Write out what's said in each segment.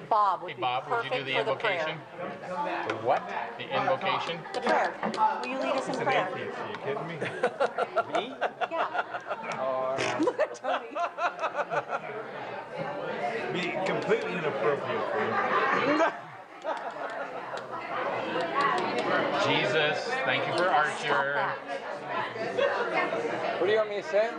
Bob would Hey be Bob, would you do perfect the for the invocation? prayer. The what? The invocation? The prayer. Will you lead us in He's an prayer? atheist, are you kidding me? Me? Yeah. Oh, Look at Tony. Be completely inappropriate for him. Jesus, thank you for Stop Archer. that. what do you want me to say?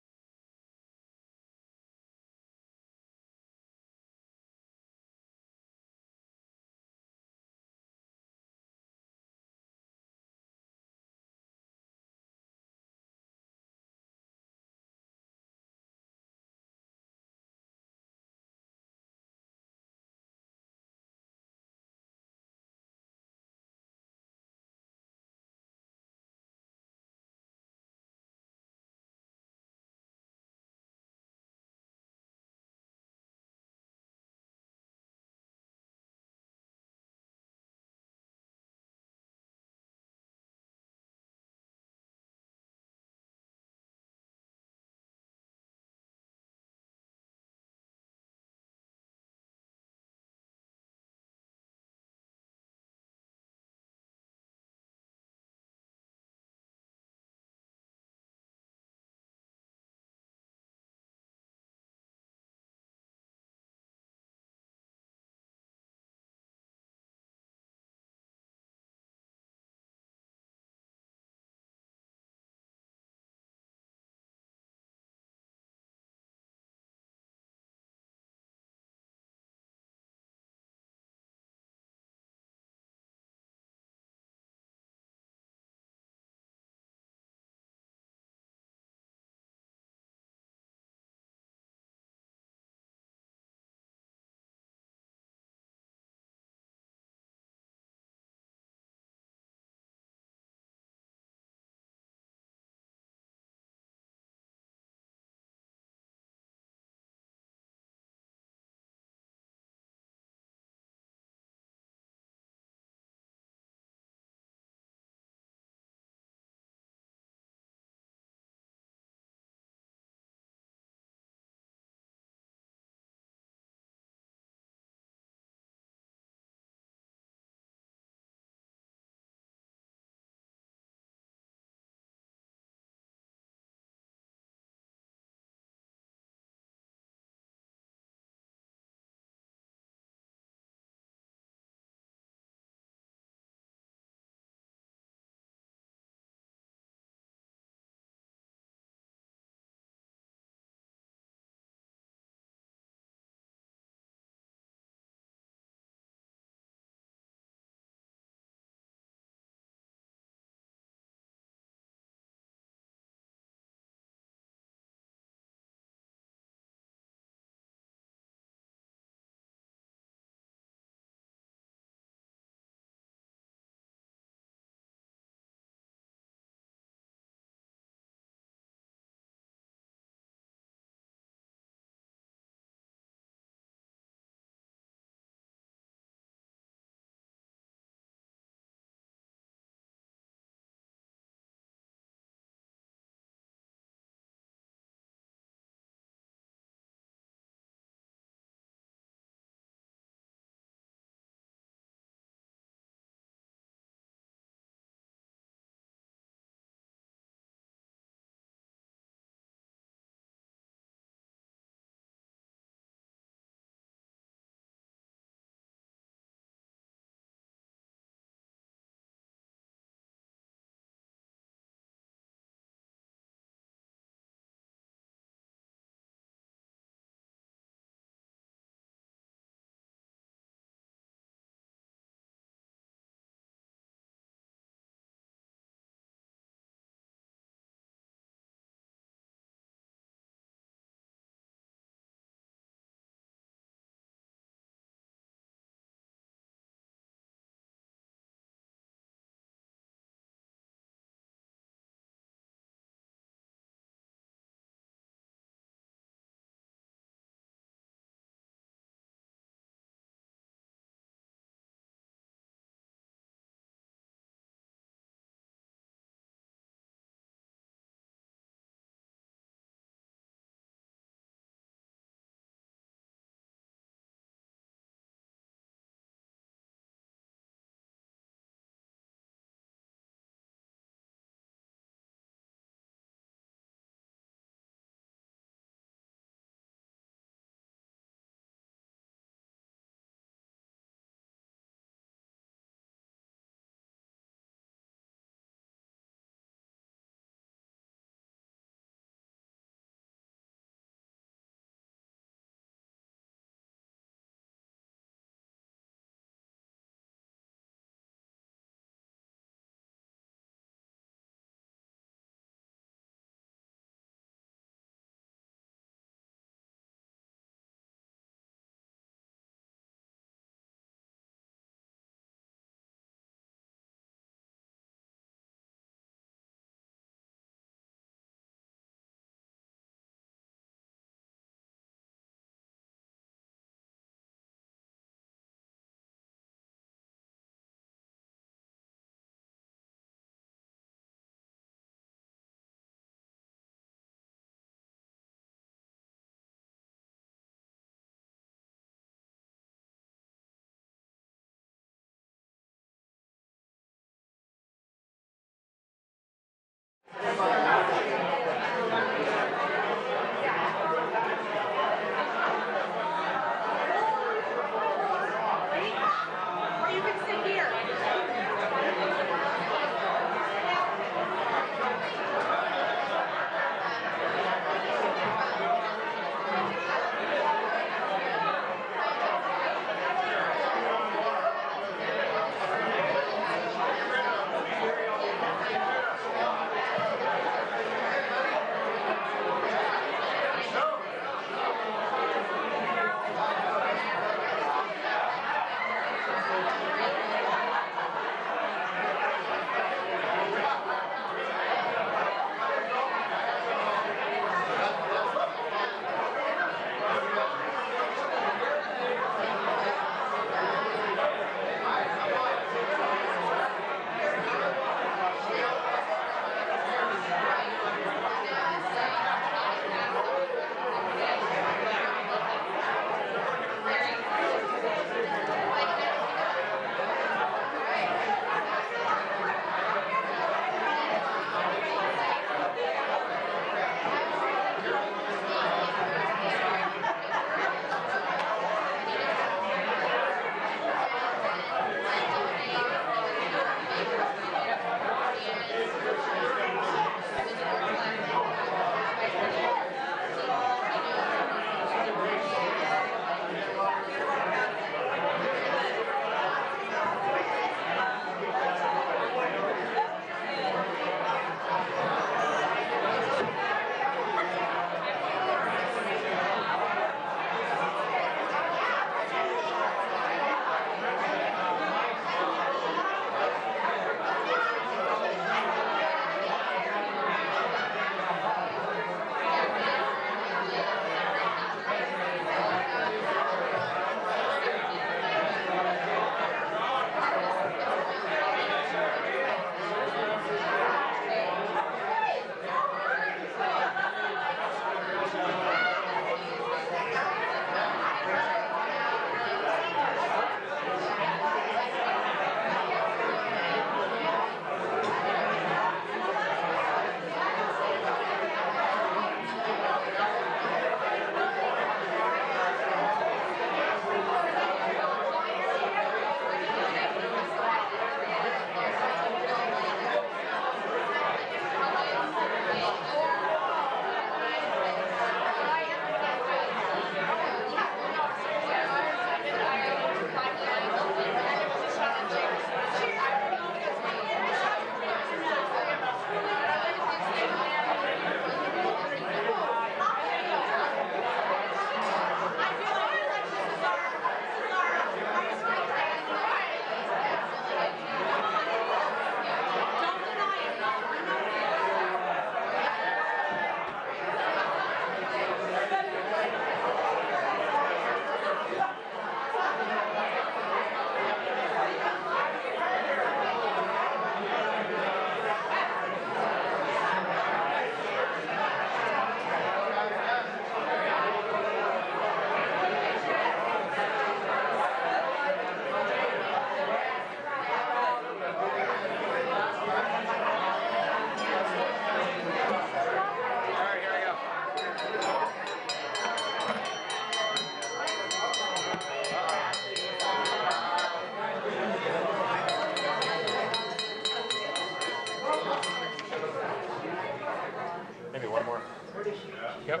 Yep.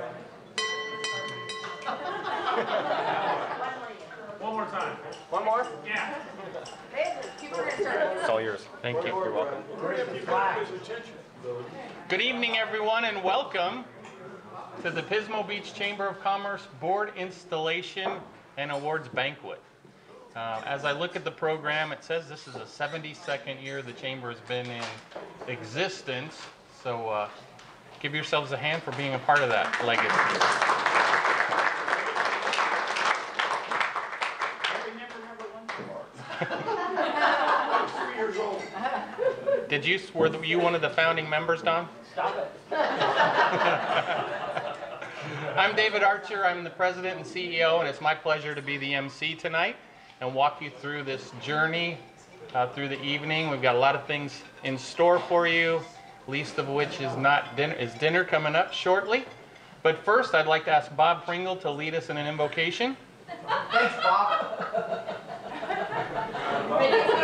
One more time. One more? Yeah. It's all yours. Thank you. You're welcome. Good evening, everyone, and welcome to the Pismo Beach Chamber of Commerce Board Installation and Awards Banquet. As I look at the program, it says this is the 72nd year the Chamber has been in existence, so give yourselves a hand for being a part of that legacy. Were you one of the founding members, Don? Stop it. I'm David Archer. I'm the president and CEO, and it's my pleasure to be the MC tonight and walk you through this journey through the evening. We've got a lot of things in store for you, least of which is dinner coming up shortly. But first, I'd like to ask Bob Pringle to lead us in an invocation. Thanks, Bob. Make it good.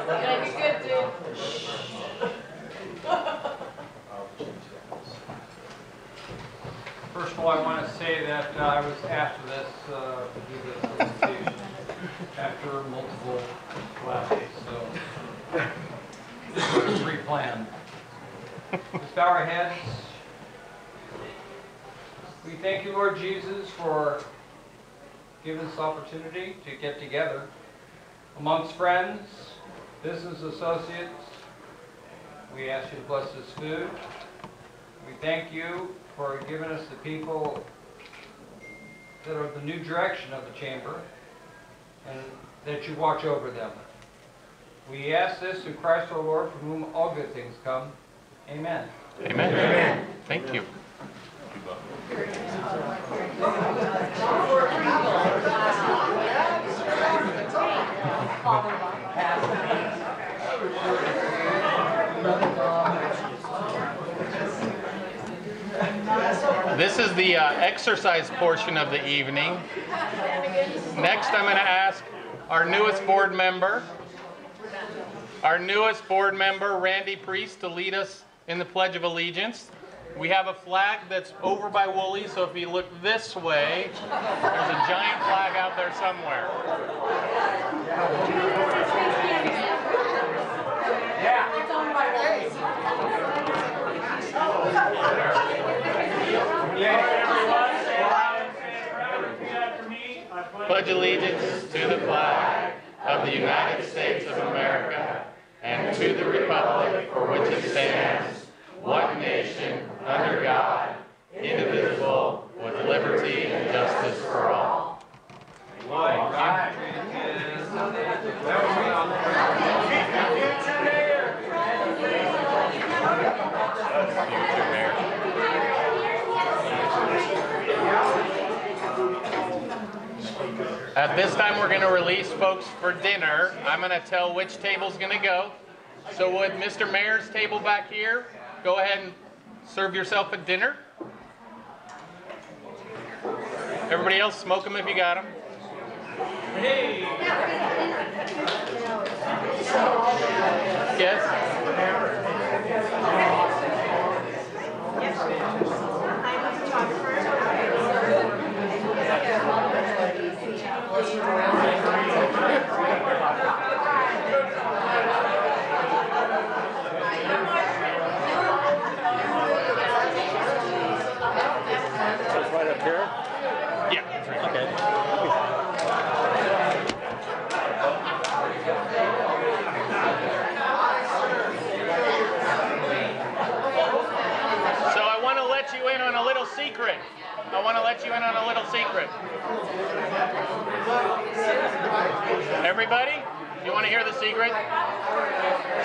Make it good, dude. First of all, I want to say that I was after this to do this presentation after multiple classes, so this was pre-planned. Let's bow our heads. We thank you, Lord Jesus, for giving us the opportunity to get together amongst friends, business associates. We ask you to bless this food. We thank you for giving us the people that are the new direction of the chamber and that you watch over them. We ask this through Christ our Lord, from whom all good things come. Amen. Amen. Amen. Thank you. This is the exercise portion of the evening. Next, I'm going to ask our newest board member, Randy Priest, to lead us in the Pledge of Allegiance. We have a flag that's over by Wooly, so if you look this way, there's a giant flag out there somewhere. Yeah. It's on my face. Pledge allegiance to the flag of the United States of America and to the republic for which it stands, one nation, under God, indivisible, with liberty and justice for all. At this time, we're going to release folks for dinner. I'm going to tell which table's going to go. So with Mr. Mayor's table back here, go ahead and serve yourself a dinner. Everybody else, smoke them if you got them. Hey! Yes? Right up here? Yeah, that's right. Okay. So I want to let you in on a little secret. Everybody, you want to hear the secret?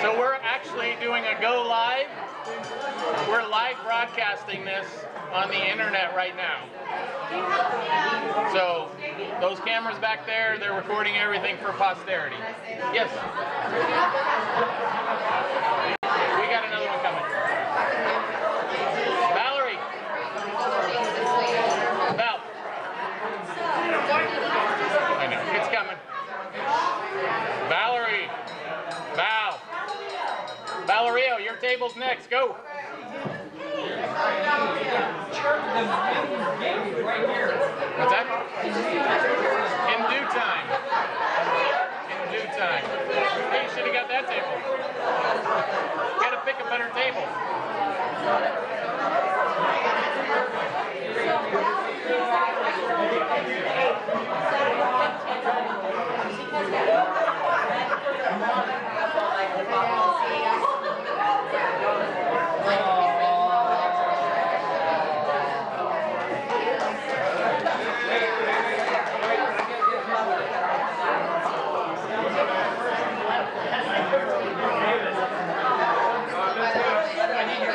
So we're actually doing a go live. We're live broadcasting this on the internet right now. So those cameras back there, they're recording everything for posterity. Yes? We got another one coming. Valerie. Val. I know, it's coming. Valerie. Val. Valerio, your table's next. Go. Right here. What's that? In due time. In due time. Hey, you should have got that table. Gotta pick a better table. I need your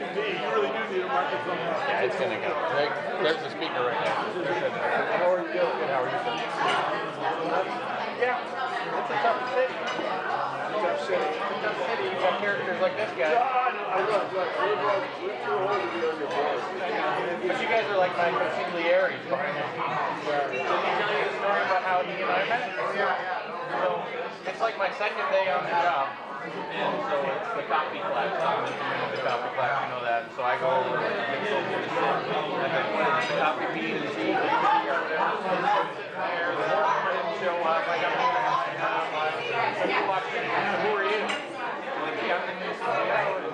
You really do need a microphone. Yeah, it's gonna go. There's the speaker right there. How are you doing? Good. How are you doing? Yeah, it's a tough city. Tough city. It's a tough city. You got characters like this guy. I look. We're too old to be on your board. But you guys are like my consiglieres behind the scenes. Did he tell you the story about how he and I met? So it's like my second day on the job. And so it's the coffee class. The coffee class, you know that. So I go over and mix over the and then the coffee bean and tea. The morning didn't show up. I got home and I walked in. Who are you? I'm like, yeah, I'm the new CEO.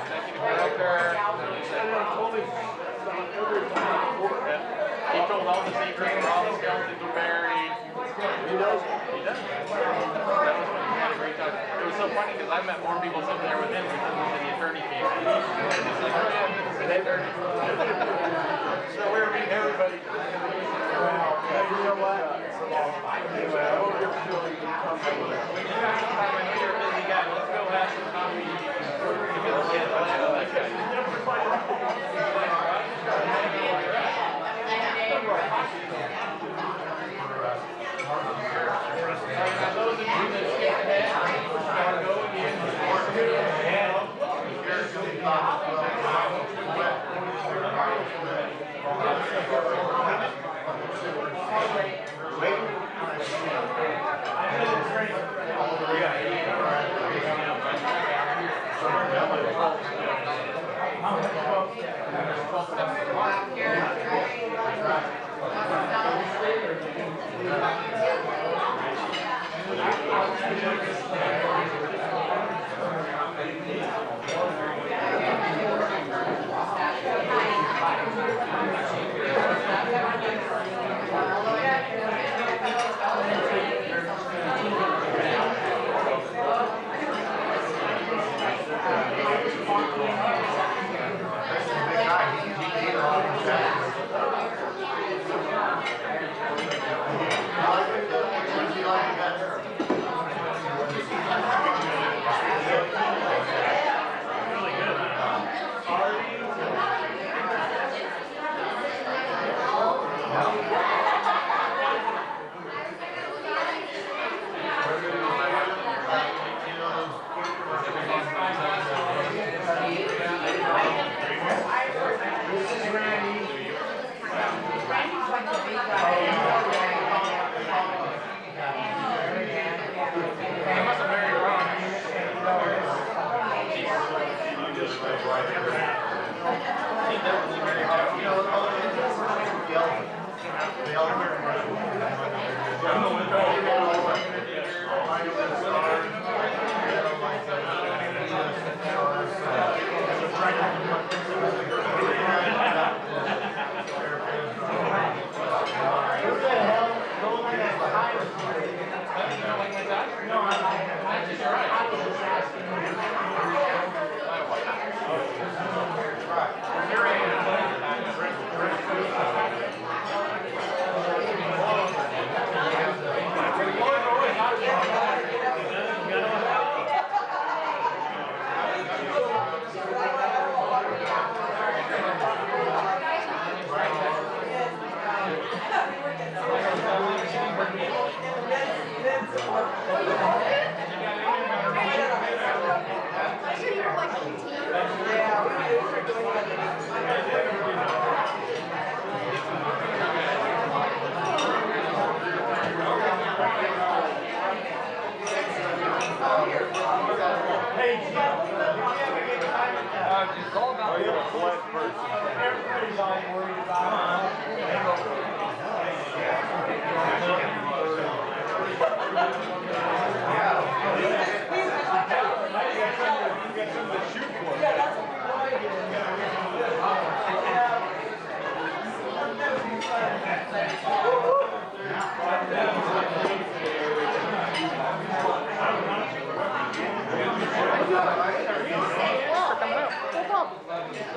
Executive director. He told all the secrets for all the skeletons were buried. He knows. He does. It was so funny because I met more people sitting there with him than the attorney came. He's like, oh yeah, an attorney. So we were meeting everybody. You know what? Anyway, I hope you're feeling comfortable. I know you're a busy guy. Let's go have some coffee. Those of you that skip ahead, go again.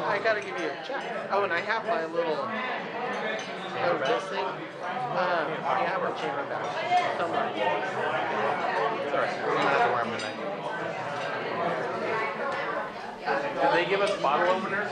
I gotta give you a check. Oh, and I have my little this thing. Yeah, we're chamber back somewhere. It's alright. I'm gonna have to wear them tonight. Did they give us bottle openers?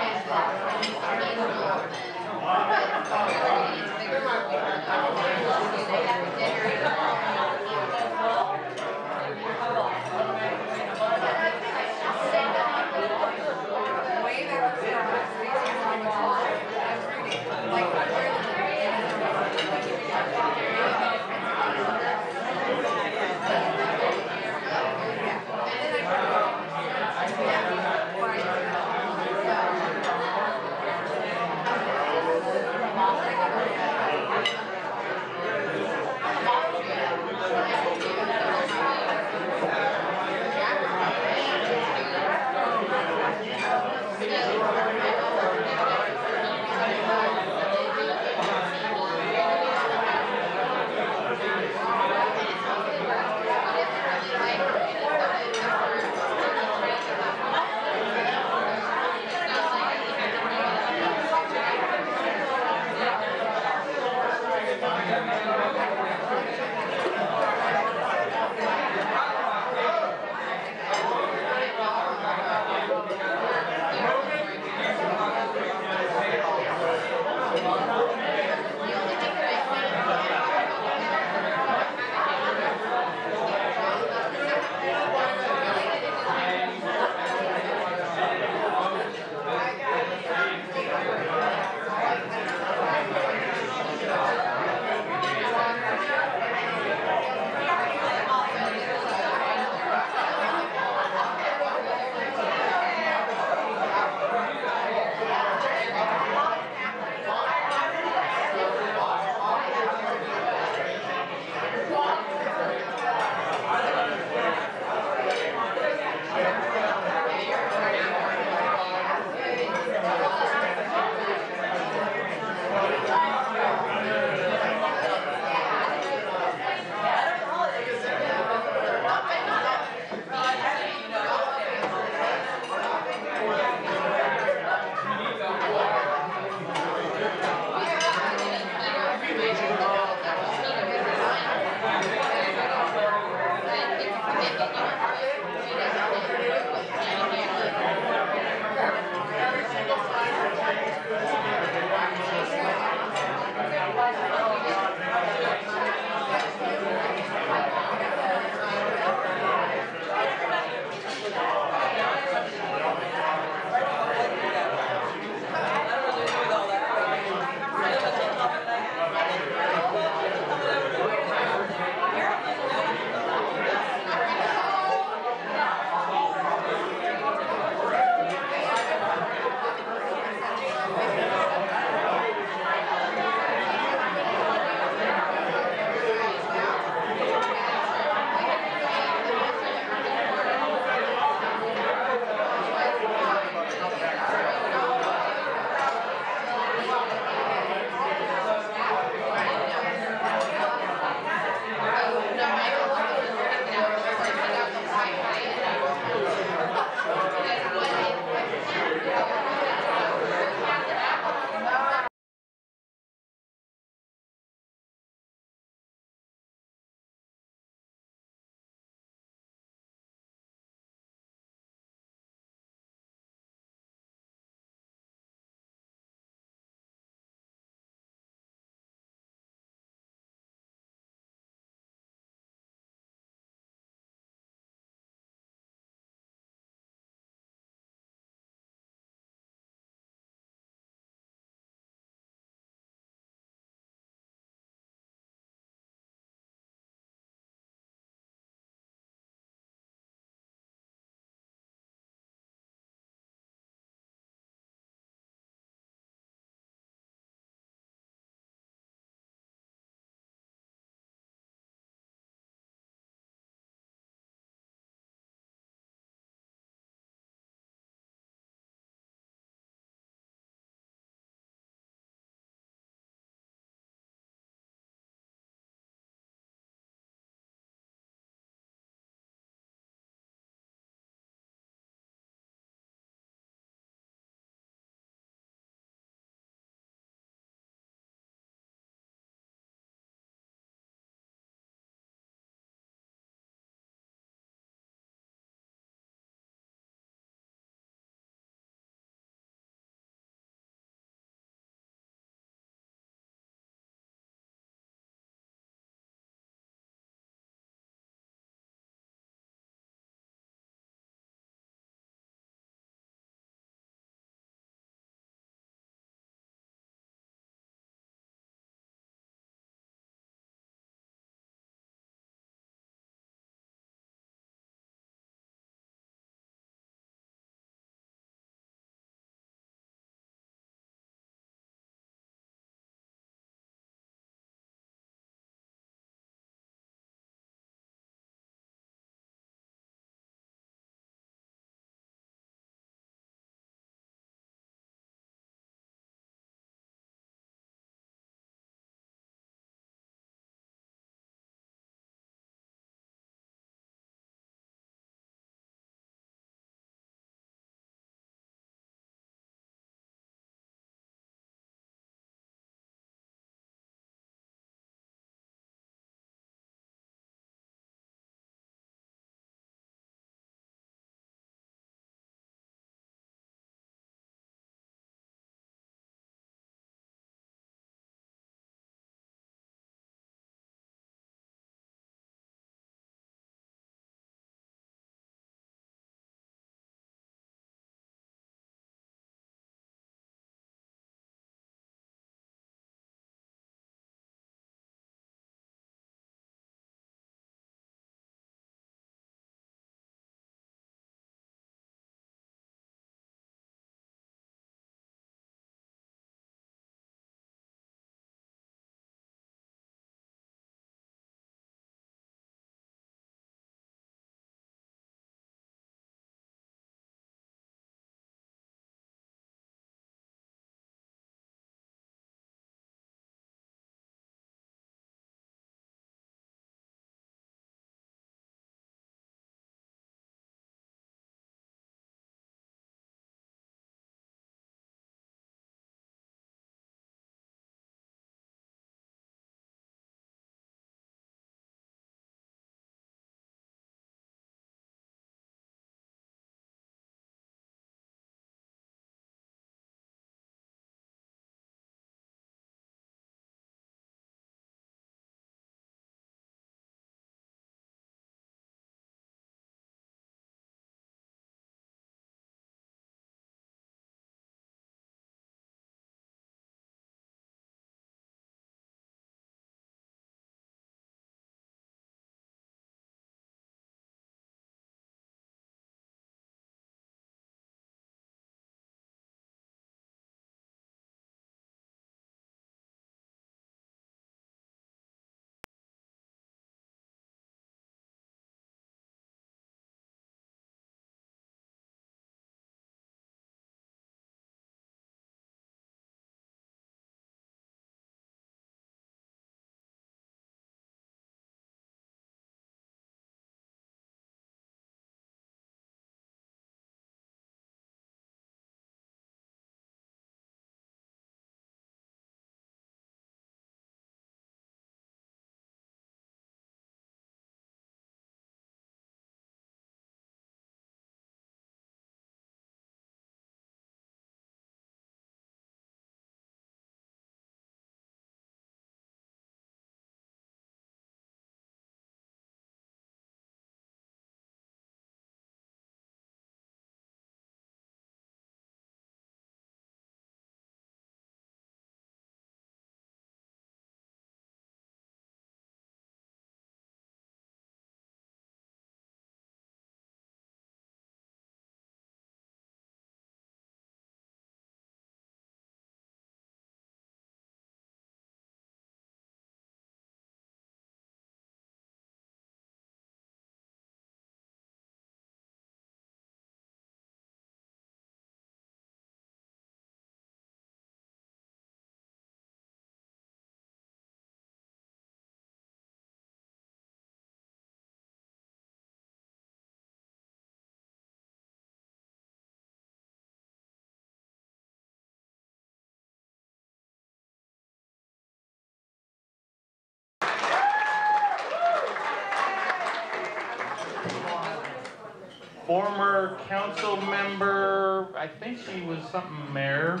former council member, I think she was something mayor,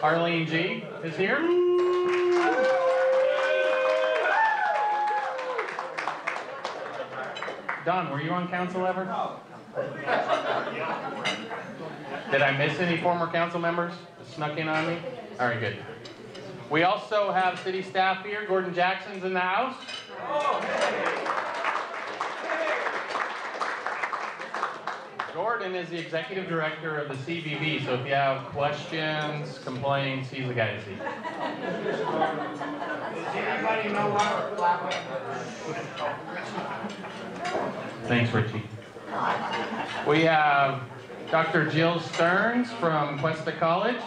Arlene G. is here. Don, were you on council ever? Did I miss any former council members that snuck in on me? All right, good. We also have city staff here. Gordon Jackson's in the house. Gordon is the executive director of the CVB, so if you have questions, complaints, he's the guy to see. Does anybody know what? Thanks, Richie. We have Dr. Jill Stearns from Cuesta College.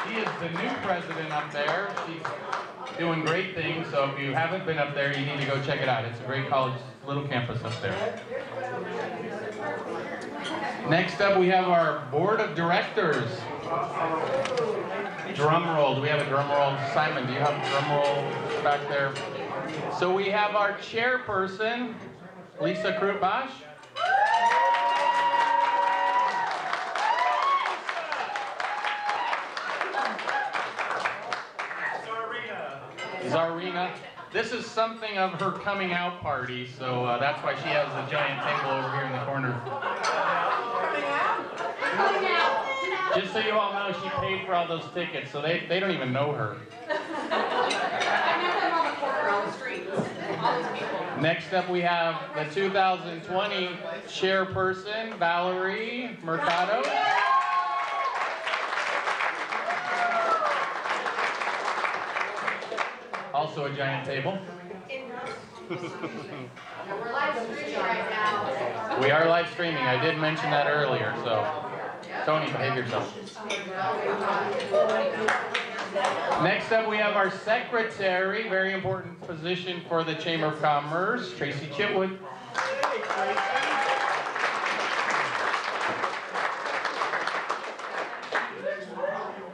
She is the new president up there. She's doing great things, so if you haven't been up there, you need to go check it out. It's a great college, little campus up there. Next up, we have our board of directors. Drum roll. Do we have a drum roll? Simon, do you have a drum roll back there? So we have our chairperson, Lisa Krutbash. Zarina. This is something of her coming out party, so that's why she has a giant table over here in the corner. Just so you all know, she paid for all those tickets, so they don't even know her. I met them on the corner on the street. All these people. Next up, we have the 2020 chairperson, Valerie Mercado. Also a giant table. We're live streaming right now. We are live streaming. I did mention that earlier, so Tony, behave yourself. Next up, we have our secretary, very important position for the Chamber of Commerce, Tracy Chitwood.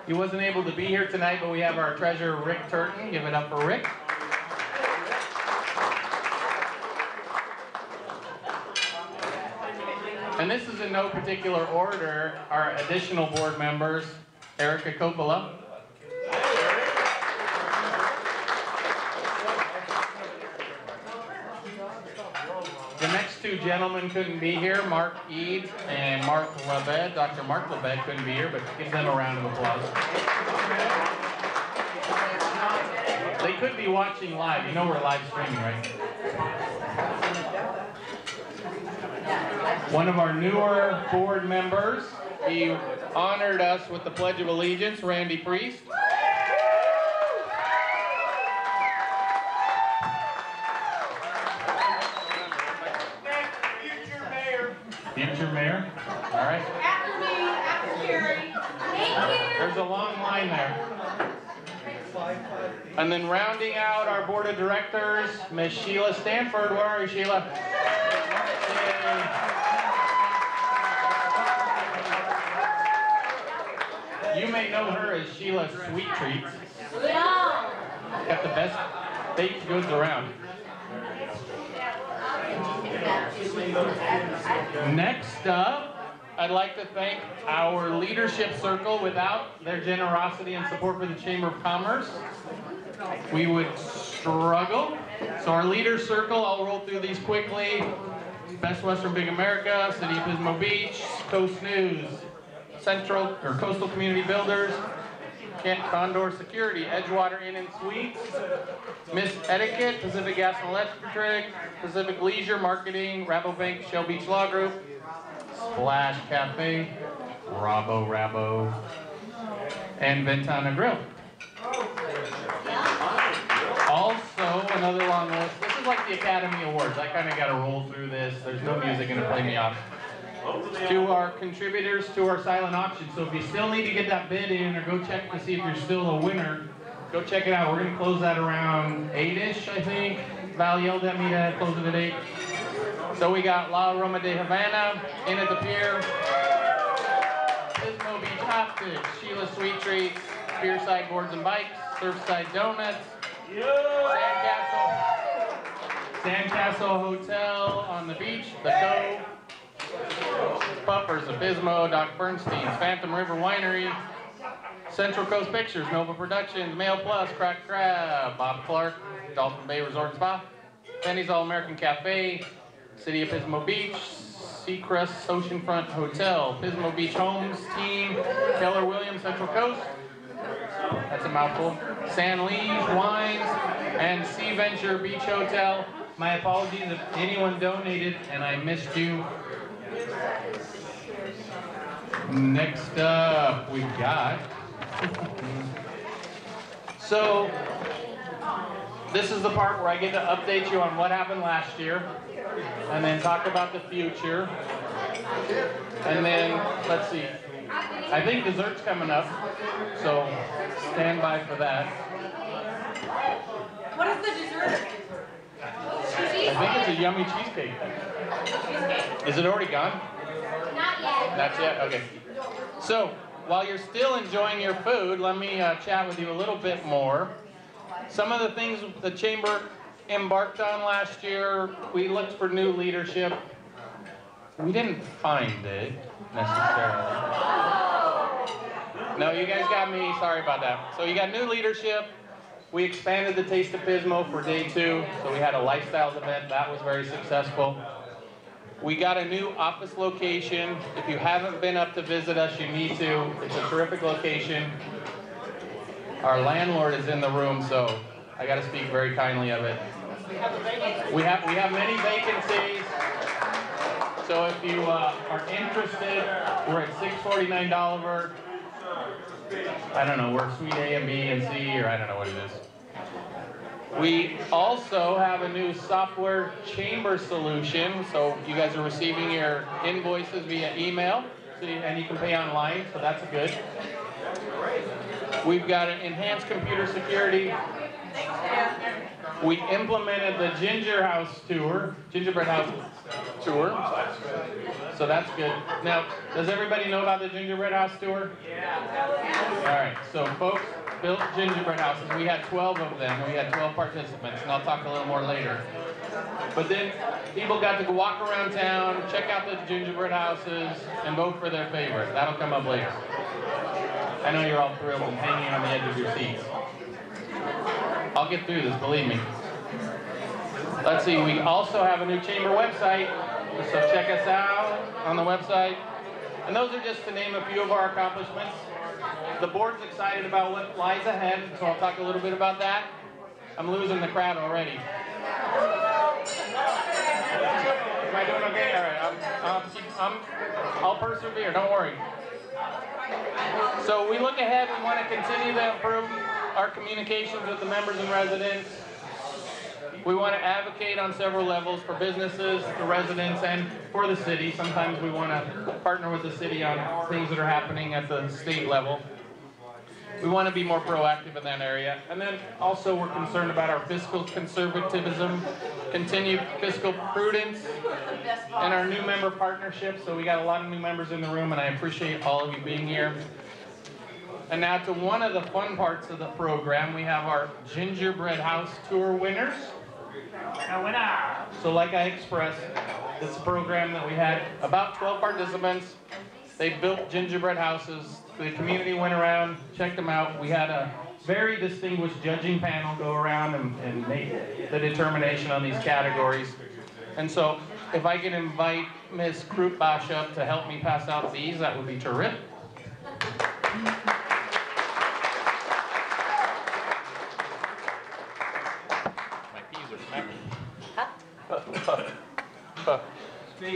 He wasn't able to be here tonight, but we have our treasurer, Rick Turton. Give it up for Rick. And this is in no particular order, our additional board members, Erica Coppola. The next two gentlemen couldn't be here, Mark Eade and Mark Lebed. Dr. Mark Lebed couldn't be here, but give them a round of applause. They could be watching live. You know we're live streaming, right? One of our newer board members, he honored us with the Pledge of Allegiance, Randy Priest. Future mayor. All right. After me, after Jerry. Thank you. There's a long line there. And then rounding out our board of directors, Miss Sheila Stanford. Where are you, Sheila? Yay. You may know her as Sheila Sweet Treats. Yeah. Got the best baked goods around. Next up, I'd like to thank our leadership circle. Without their generosity and support for the Chamber of Commerce, we would struggle. So our leader circle, I'll roll through these quickly. Best Western Big America, City of Pismo Beach, Coast News, Central or Coastal Community Builders, Kent Condor Security, Edgewater Inn and Suites, Miss Etiquette, Pacific Gas and Electric, Pacific Leisure Marketing, Rabobank, Shell Beach Law Group, Splash Cafe, Rabo, and Ventana Grill. Also, another long list. This is like the Academy Awards. I kind of got to roll through this. There's no music going to play me off. To our contributors to our silent auction. So if you still need to get that bid in or go check to see if you're still a winner, go check it out. We're going to close that around 8-ish, I think. Val yelled at me to close it at 8. So we got La Roma de Havana, In at the Pier, Pismo Beach Optics, Sheila Sweet Treats, Pierside Boards and Bikes, Surfside Donuts, Sandcastle, Sandcastle Hotel on the beach, the Cove, Puffers of Pismo, Doc Bernstein's, Phantom River Winery, Central Coast Pictures, Nova Productions, Mail Plus, Cracked Crab, Bob Clark, Dolphin Bay Resort and Spa, Penny's All-American Cafe, City of Pismo Beach, Seacrest Oceanfront Hotel, Pismo Beach Homes Team, Keller Williams Central Coast, that's a mouthful, San Lee's Wines, and Sea Venture Beach Hotel. My apologies if anyone donated and I missed you. Next up, we got, so this is the part where I get to update you on what happened last year, and then talk about the future, and then, let's see, I think dessert's coming up, so stand by for that. What is the dessert? I think it's a yummy cheesecake. Is it already gone? Not yet. That's it? Okay. So, while you're still enjoying your food, let me chat with you a little bit more. Some of the things the Chamber embarked on last year, we looked for new leadership. We didn't find it, necessarily. No, you guys got me. Sorry about that. So you got new leadership. We expanded the Taste of Pismo for day 2, so we had a lifestyles event. That was very successful. We got a new office location. If you haven't been up to visit us, you need to. It's a terrific location. Our landlord is in the room, so I got to speak very kindly of it. We have many vacancies. So if you are interested, we're at 649 Dolliver. I don't know, we're Suite A and B and C, or I don't know what it is. We also have a new software chamber solution, so you guys are receiving your invoices via email, and you can pay online, so that's good. We've got an enhanced computer security. We implemented the gingerbread house tour, so that's good. Now, does everybody know about the gingerbread house tour? Yeah. All right, so folks built gingerbread houses. We had 12 of them. We had 12 participants, and I'll talk a little more later. But then people got to walk around town, check out the gingerbread houses, and vote for their favorite. That'll come up later. I know you're all thrilled and hanging on the edge of your seats. I'll get through this, believe me. Let's see, we also have a new chamber website, so check us out on the website. And those are just to name a few of our accomplishments. The board's excited about what lies ahead, so I'll talk a little bit about that. I'm losing the crowd already. Am I doing okay? All right, I'll persevere, don't worry. So we look ahead, we want to continue to improve our communications with the members and residents. We want to advocate on several levels for businesses, the residents, and for the city. Sometimes we want to partner with the city on things that are happening at the state level. We want to be more proactive in that area. And then also we're concerned about our fiscal conservatism, continued fiscal prudence, and our new member partnerships. So we got a lot of new members in the room, and I appreciate all of you being here. And now to one of the fun parts of the program, we have our Gingerbread House Tour winners. So like I expressed, this is a program that we had about 12 participants. They built gingerbread houses. The community went around, checked them out. We had a very distinguished judging panel go around and make the determination on these categories. And so if I can invite Ms. Krutbash up to help me pass out these, that would be terrific.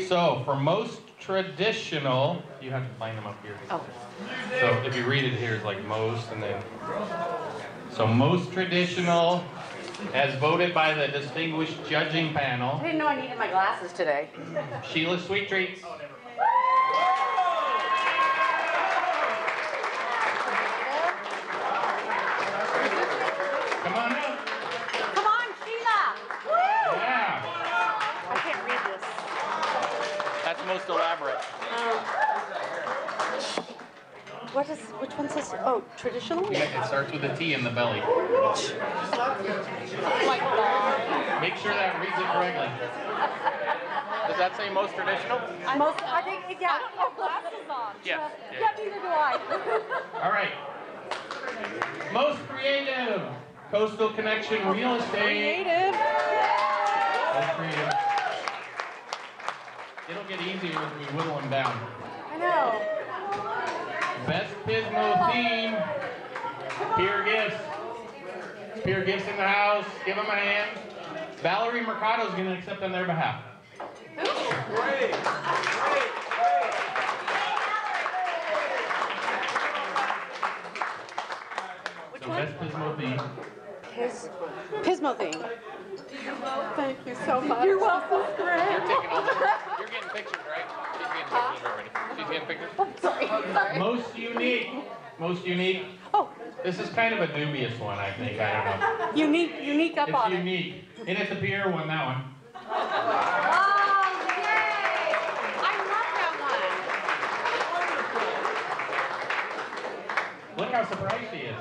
So, for most traditional, you have to find them up here. Oh. So, if you read it here, it's like most, and then. So, most traditional, as voted by the distinguished judging panel. I didn't know I needed my glasses today. Sheila's Sweet Treats. Come on up. Come on, Sheila! Woo! Yeah. I can't read this. That's most elaborate. Which one says? Oh, traditional? Yeah, it starts with a T in the belly. Like Make sure that reads it correctly. Does that say most traditional? most, I think, yeah. I don't have glasses on. Yeah. Yeah, neither do I. All right. Most creative. Coastal Connection Real Estate. Creative. Most creative. It'll get easier as we whittle them down. I know. Best Pismo theme. Pier Gifts. Pier Gifts in the house. Give them a hand. Valerie Mercado's going to accept on their behalf. Great. So best Pismo theme. Pismo thing. Thank you so much. You're welcome. You're taking all the, you're getting pictures, right? She's getting pictures already. She's getting pictures? Sorry. Most unique. Most unique. Oh, This is kind of a dubious one, I think. I don't know. unique up It's on it. unique. And it's a Pier won that one. Oh, yay! I love that one. Look how surprised she is.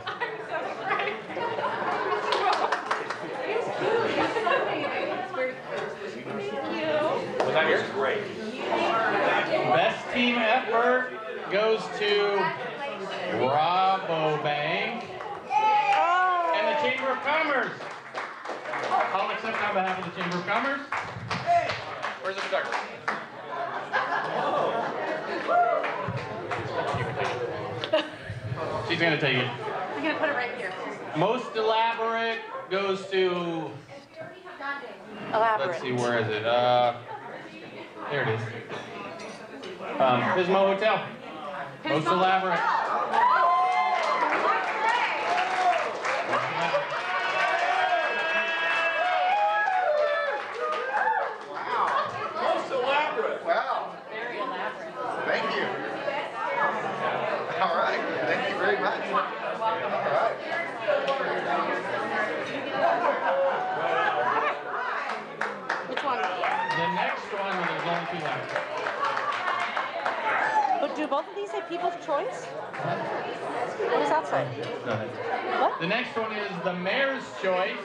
Was that yours? Great. Best team effort goes to Rabobank and the Chamber of Commerce. I'll accept on behalf of the Chamber of Commerce. Where's the photographer? She's gonna take it. I'm gonna put it right here. Most elaborate goes to, Elaborate. let's see, where is it? There it is. Pismo Hotel. Most elaborate. Most elaborate. Wow. Very elaborate. Thank you. All right. Thank you very much. All right. Which one? The next one, there's only two left. But do both of these say People's Choice? What does that say? What? The next one is the Mayor's Choice.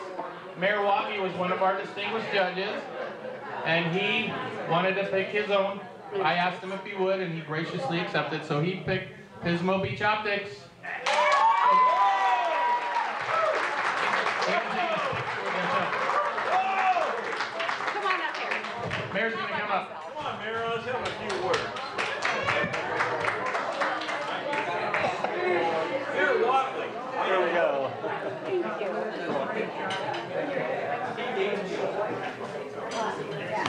Mayor Waukee was one of our distinguished judges, and he wanted to pick his own. I asked him if he would, and he graciously accepted, so he picked Pismo Beach Optics. Come on up here. Mayor's gonna come up. Come on, Mary, let's have a few words. Here, Watley. There we go. Thank you.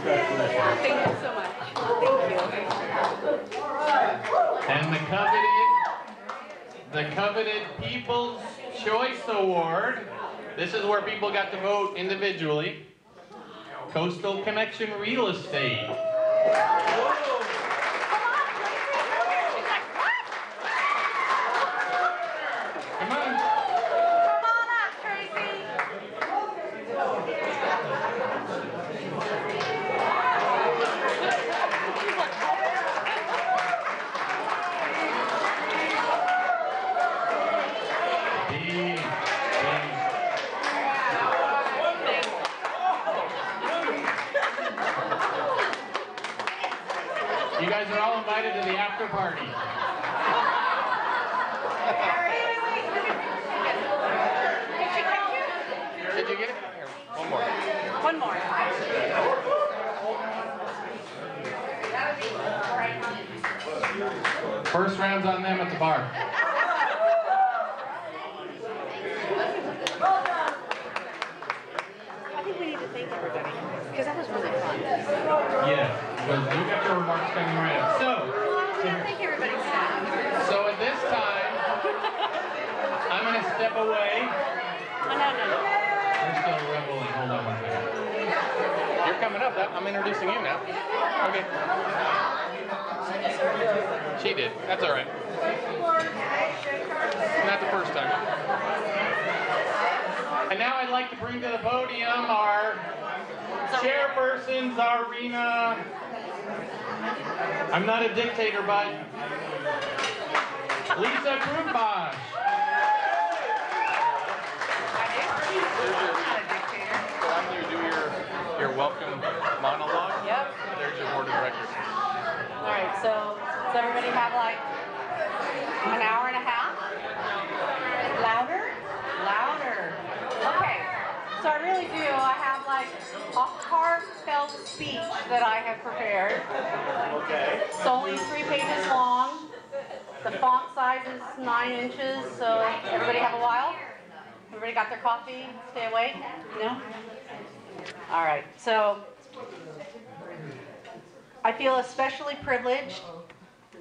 Thank you so much. Thank you. And the coveted People's Choice Award. This is where people got to vote individually. Coastal Connection Real Estate. Come on. Come on up, Tracy. You guys are all invited to the after party. Did you get it? Here, one more. One more. First round's on them at the bar. I think we need to thank everybody because that was really fun. Yes, because you got your remarks coming right up. We gotta thank everybody. So at this time, I'm going to step away. Oh, no. We're still reveling. Hold on one second. You're coming up. I'm introducing you now. Okay. She did. That's all right. Not the first time. And now I'd like to bring to the podium our chairperson, Zarina. I'm not a dictator, but Lisa Krumbosh. everybody have like an hour and a half? Louder? Louder. Okay. So I really do. I have like a heartfelt speech that I have prepared. Okay. It's only 3 pages long. The font size is 9 inches, so everybody have a while? Everybody got their coffee? Stay awake? No? All right. So I feel especially privileged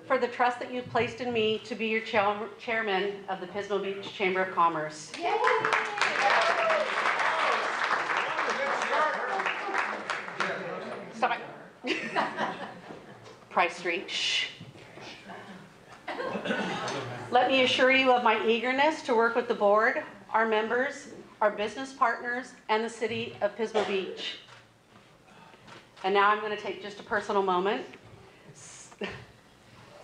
for the trust that you've placed in me to be your chairman of the Pismo Beach Chamber of Commerce. Stop it. Price Street. Shh. Let me assure you of my eagerness to work with the board, our members, our business partners, and the city of Pismo Beach. And now I'm going to take just a personal moment.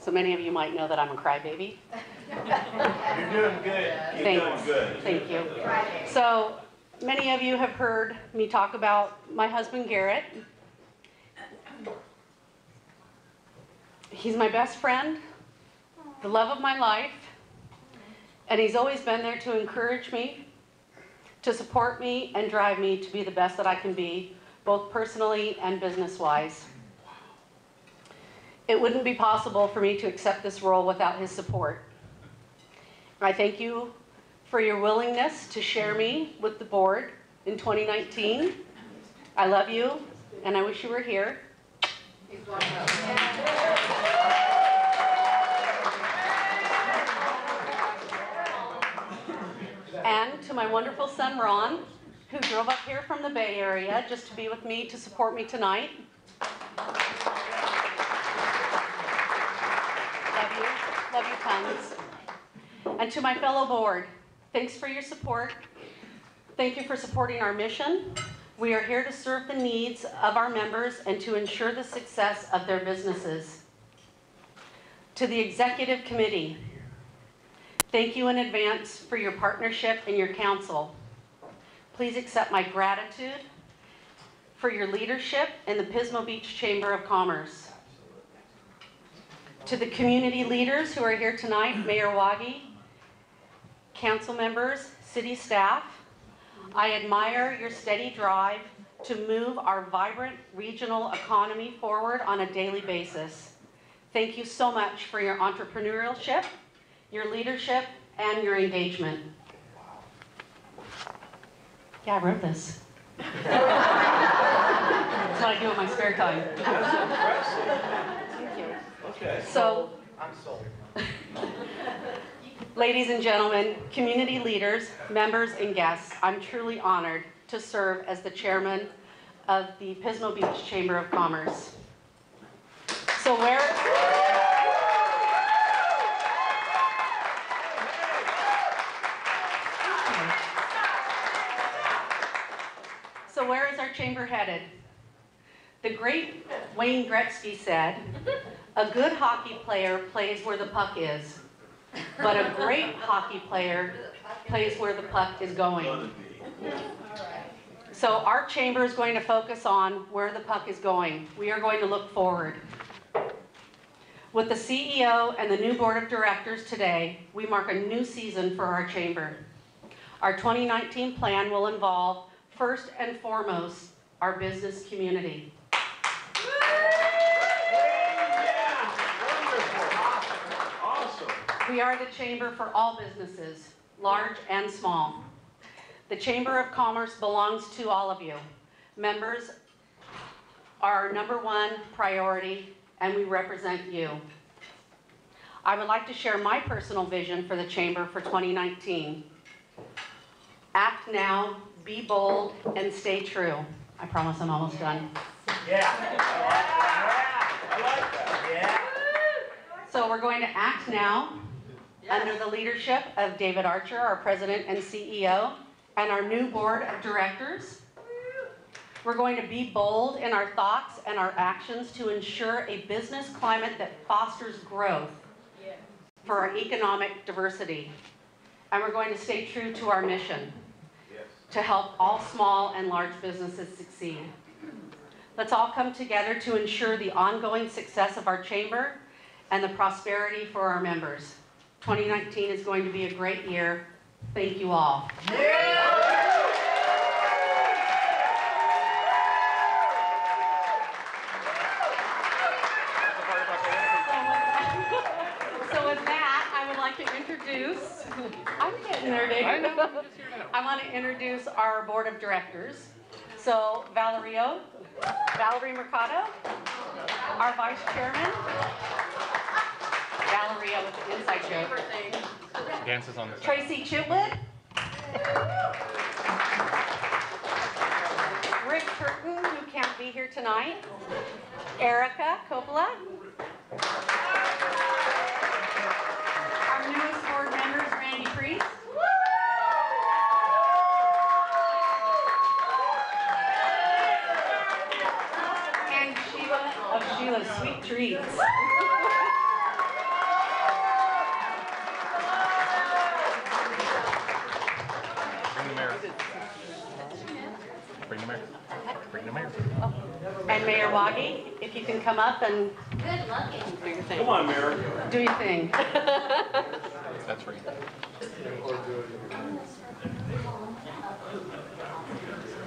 So many of you might know that I'm a crybaby. You're doing good. You're doing good. Thank you. So many of you have heard me talk about my husband, Garrett. He's my best friend, the love of my life, and he's always been there to encourage me, to support me, and drive me to be the best that I can be, both personally and business-wise. It wouldn't be possible for me to accept this role without his support. I thank you for your willingness to share me with the board in 2019. I love you, and I wish you were here. And to my wonderful son, Ron, who drove up here from the Bay Area just to be with me, to support me tonight. Love you tons. And to my fellow board, thanks for your support. Thank you for supporting our mission. We are here to serve the needs of our members and to ensure the success of their businesses. To the executive committee, thank you in advance for your partnership and your counsel. Please accept my gratitude for your leadership in the Pismo Beach Chamber of Commerce. To the community leaders who are here tonight, Mayor Waggy, council members, city staff, I admire your steady drive to move our vibrant regional economy forward on a daily basis. Thank you so much for your entrepreneurship, your leadership, and your engagement. Yeah, I wrote this. That's what I do in my spare time. Thank you. Okay. So, I'm sold. ladies and gentlemen, community leaders, members, and guests, I'm truly honored to serve as the chairman of the Pismo Beach Chamber of Commerce. So where is our chamber headed? The great Wayne Gretzky said, "A good hockey player plays where the puck is, but a great hockey player plays where the puck is going." So our chamber is going to focus on where the puck is going. We are going to look forward. With the CEO and the new board of directors today, we mark a new season for our chamber. Our 2019 plan will involve, first and foremost, our business community. We are the chamber for all businesses, large and small. The Chamber of Commerce belongs to all of you. Members are our #1 priority, and we represent you. I would like to share my personal vision for the Chamber for 2019. Act now, be bold, and stay true. I promise I'm almost done. Yeah. I like that. Yeah. So we're going to act now under the leadership of David Archer, our president and CEO, and our new board of directors. We're going to be bold in our thoughts and our actions to ensure a business climate that fosters growth for our economic diversity. And we're going to stay true to our mission to help all small and large businesses succeed. Let's all come together to ensure the ongoing success of our chamber and the prosperity for our members. 2019 is going to be a great year. Thank you all. So with that, I would like to introduce, I'm getting there, Dave. I know, I'm just here now. I want to introduce our board of directors. So Valerie Mercado, our vice chairman. Valeria with the inside joke. Dances on the side. Tracy Chitwood. Rick Turton, who can't be here tonight. Erica Coppola. Our newest board members, Randy Priest. And Sheila of Sheila's Sweet Treats. Bring the mayor. Bring the mayor. Bring the mayor. And Mayor Waggy, if you can come up and do your thing. Come on, Mayor. Do your thing. That's for you.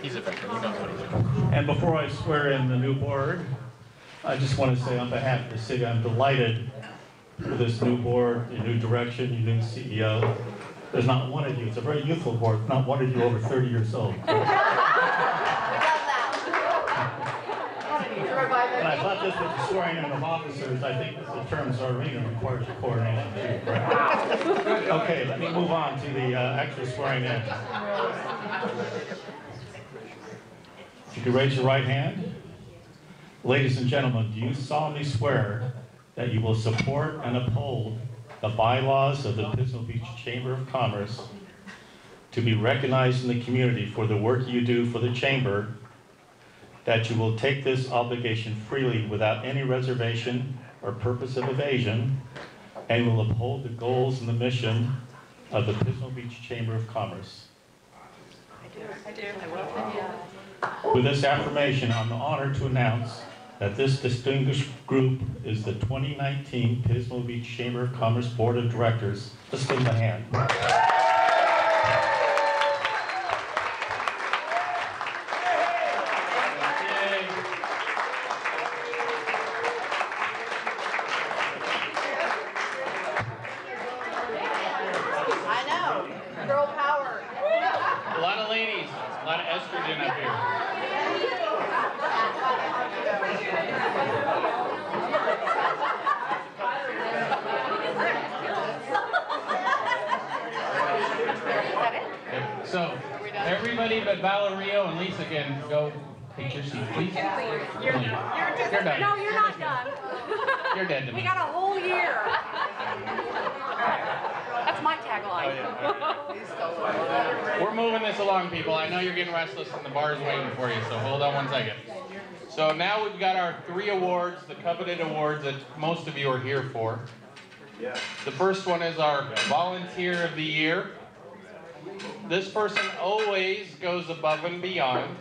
He's a veteran. He knows what he's doing. And before I swear in the new board, I just want to say on behalf of the city, I'm delighted with this new board, your new direction, your new CEO. There's not one of you, it's a very youthful board, not one of you over 30 years old. And I thought this was the swearing in of officers. I think the term czarina requires a coordination too, correct? Okay, let me move on to the actual swearing in. If you could raise your right hand. Ladies and gentlemen, do you solemnly swear that you will support and uphold the bylaws of the Pismo Beach Chamber of Commerce, to be recognized in the community for the work you do for the Chamber, that you will take this obligation freely without any reservation or purpose of evasion, and will uphold the goals and the mission of the Pismo Beach Chamber of Commerce? I do. I will. With this affirmation, I'm honored to announce that this distinguished group is the 2019 Pismo Beach Chamber of Commerce Board of Directors. Let's give them a hand. I know. Girl power. A lot of ladies, a lot of estrogen up here. So, everybody but Valerio and Lisa can go take your seat, please. You're done. No, you're not done. You're dead to me. We got a whole year. That's my tagline. We're moving this along, people. I know you're getting restless and the bar's waiting for you, so hold on 1 second. So now we've got our 3 awards, the coveted awards that most of you are here for. The first one is our Volunteer of the Year. This person always goes above and beyond.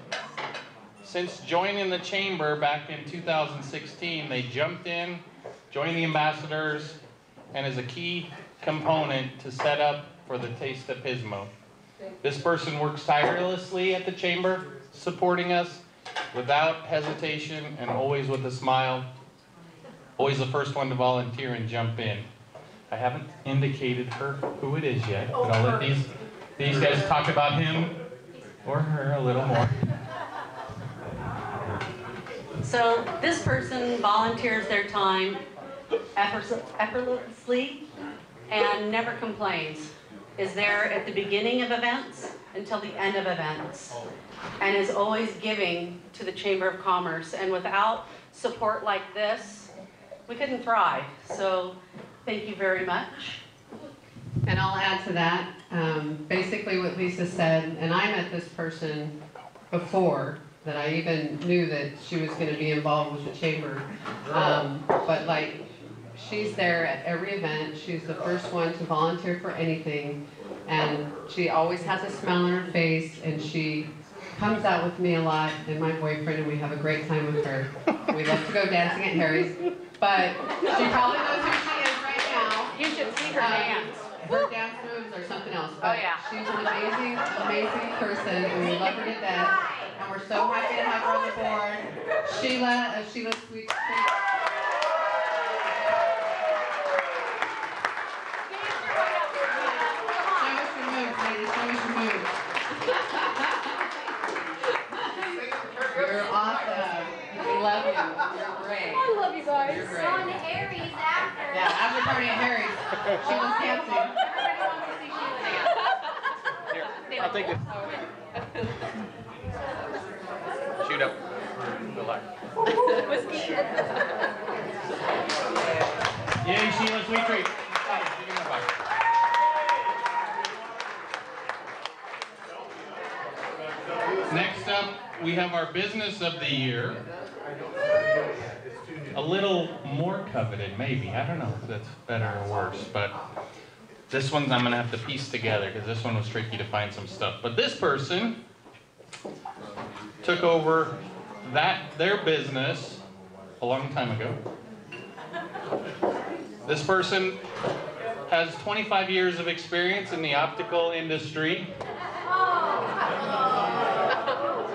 Since joining the chamber back in 2016, they jumped in, joined the ambassadors, and is a key component to set up for the Taste of Pismo. This person works tirelessly at the chamber, supporting us without hesitation and always with a smile. Always the first one to volunteer and jump in. I haven't indicated who it is yet, but I'll let these guys talk about him or her a little more. So this person volunteers their time effortlessly and never complains. Is there at the beginning of events until the end of events, and is always giving to the Chamber of Commerce. And without support like this, we couldn't thrive. So thank you very much. And I'll add to that, basically what Lisa said, and I met this person before that I even knew that she was going to be involved with the chamber. But like, she's there at every event. She's the first one to volunteer for anything. And she always has a smile on her face, and she comes out with me a lot and my boyfriend, and we have a great time with her. We love to go dancing at Harry's, but she probably knows who she is right now. You should see her dance. Her dance moves are something else. Oh, But yeah. she's an amazing, amazing person, and we love her to death. And we're so happy to have her on the board. Sheila Sweet. Show us your moves, ladies. Show us your moves. You're awesome. We love you. You're great. I love you guys. You're great. On Harry's after. Yeah, after party at Harry's. Sheila's dancing. Everybody wants to see Sheila dance. Here, I'll take this. Shoot up. Good luck. Yay, Sheila, sweet treat. Next up, we have our business of the year. A little more coveted, maybe. I don't know if that's better or worse, but this one I'm going to have to piece together because this one was tricky to find some stuff. But this person took over their business a long time ago. This person has 25 years of experience in the optical industry.